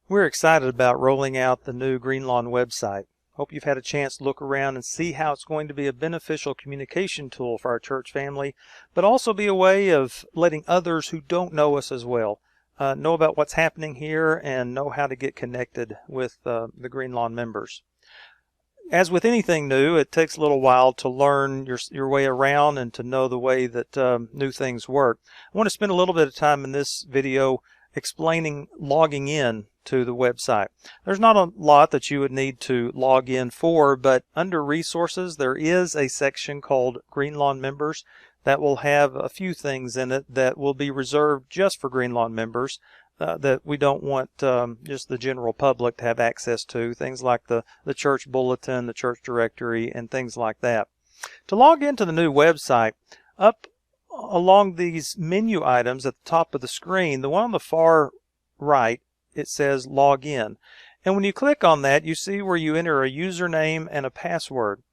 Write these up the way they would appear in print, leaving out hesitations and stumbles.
We're excited about rolling out the new Greenlawn website. Hope you've had a chance to look around and see how it's going to be a beneficial communication tool for our church family, but also be a way of letting others who don't know us as well know about what's happening here and know how to get connected with the Greenlawn members. As with anything new, it takes a little while to learn your way around and to know the way that new things work. I want to spend a little bit of time in this video explaining logging in to the website. There's not a lot that you would need to log in for, but under resources there is a section called Greenlawn members that will have a few things in it that will be reserved just for Greenlawn members that we don't want just the general public to have access to, things like the church bulletin, the church directory, and things like that. To log into the new website, up along these menu items at the top of the screen, the one on the far right, it says log in. And when you click on that, you see where you enter a username and a password.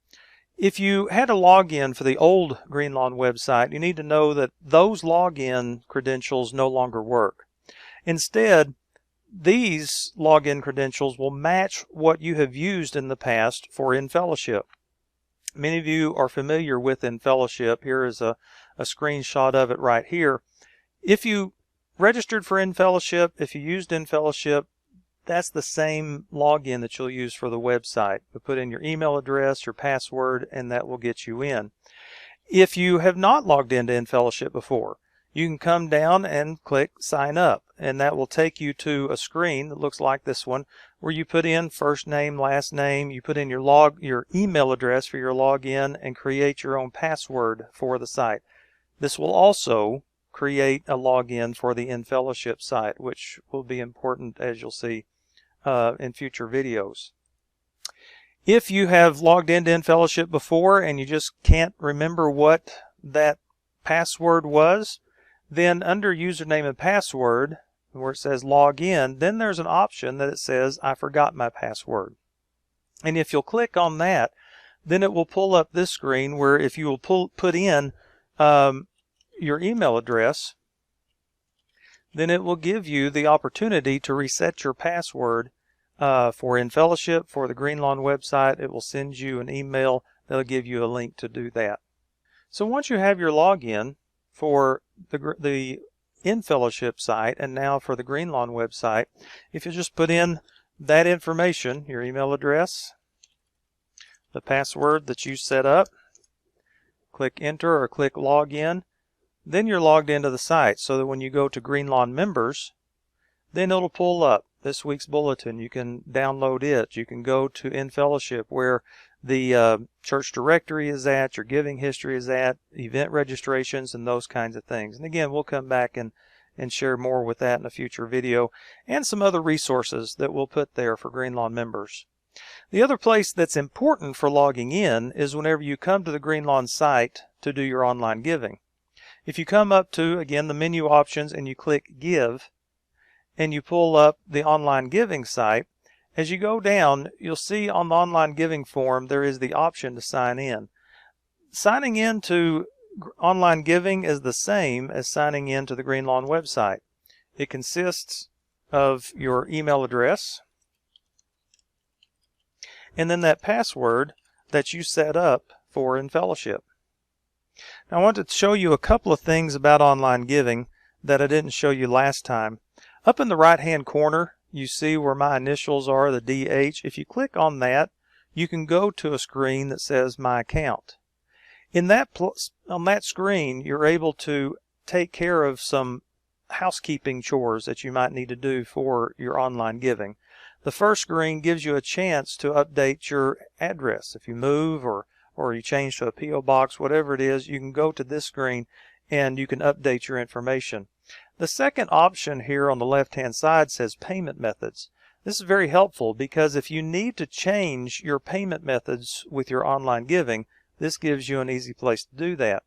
If you had a login for the old Greenlawn website, you need to know that those login credentials no longer work. Instead, these login credentials will match what you have used in the past for InFellowship. Many of you are familiar with InFellowship. Here is a screenshot of it right here. If you registered for InFellowship, if you used InFellowship, that's the same login that you'll use for the website. You put in your email address, your password, and that will get you in. If you have not logged into InFellowship before, you can come down and click sign up, and that will take you to a screen that looks like this one where you put in first name, last name, you put in your email address for your login, and create your own password for the site. This will also create a login for the InFellowship site, which will be important, as you'll see in future videos. If you have logged into InFellowship before and you just can't remember what that password was, then under username and password, where it says log in, then there's an option that it says I forgot my password. And if you'll click on that, then it will pull up this screen where if you will put in your email address, then it will give you the opportunity to reset your password for InFellowship, for the Greenlawn website. It will send you an email that'll give you a link to do that. So once you have your login for the InFellowship site and now for the Greenlawn website, if you just put in that information, your email address, the password that you set up, click enter or click login, then you're logged into the site, so that when you go to Greenlawn members, then it'll pull up this week's bulletin. You can download it. You can go to InFellowship where the church directory is at, your giving history is at, event registrations, and those kinds of things. And again, we'll come back and share more with that in a future video, and some other resources that we'll put there for Greenlawn members. The other place that's important for logging in is whenever you come to the Greenlawn site to do your online giving. If you come up to, again, the menu options and you click Give, and you pull up the online giving site, as you go down, you'll see on the online giving form there is the option to sign in. Signing in to online giving is the same as signing in to the Greenlawn website. It consists of your email address and then that password that you set up for InFellowship. Now I want to show you a couple of things about online giving that I didn't show you last time. Up in the right hand corner you see where my initials are, the DH. If you click on that, you can go to a screen that says My Account. On that screen, you're able to take care of some housekeeping chores that you might need to do for your online giving. The first screen gives you a chance to update your address. If you move or you change to a P.O. box, whatever it is, you can go to this screen and you can update your information. The second option here on the left-hand side says Payment Methods. This is very helpful because if you need to change your payment methods with your online giving, this gives you an easy place to do that.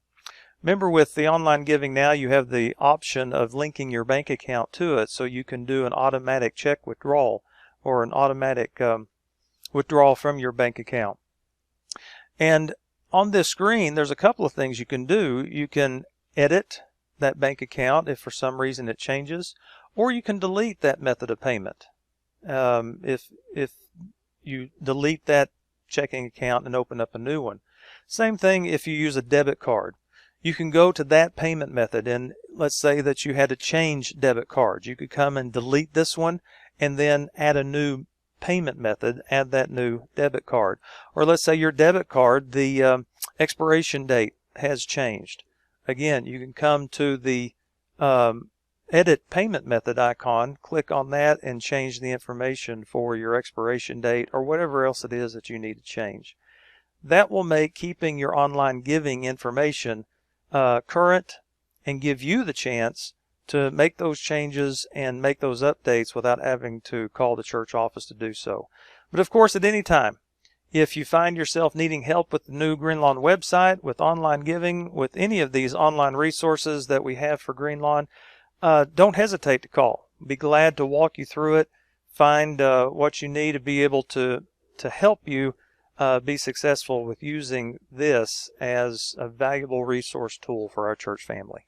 Remember, with the online giving now, you have the option of linking your bank account to it, so you can do an automatic check withdrawal or an automatic withdrawal from your bank account. And on this screen, there's a couple of things you can do. You can edit that bank account if for some reason it changes, or you can delete that method of payment. if you delete that checking account and open up a new one. Same thing if you use a debit card. You can go to that payment method, and let's say that you had to change debit cards. You could come and delete this one and then add a new payment method, add that new debit card. Or let's say your debit card, the expiration date has changed. Again, you can come to the edit payment method icon, click on that, and change the information for your expiration date or whatever else it is that you need to change. That will make keeping your online giving information current and give you the chance to make those changes and make those updates without having to call the church office to do so. But of course, at any time, if you find yourself needing help with the new Greenlawn website, with online giving, with any of these online resources that we have for Greenlawn, don't hesitate to call. Be glad to walk you through it, find what you need to be able to help you be successful with using this as a valuable resource tool for our church family.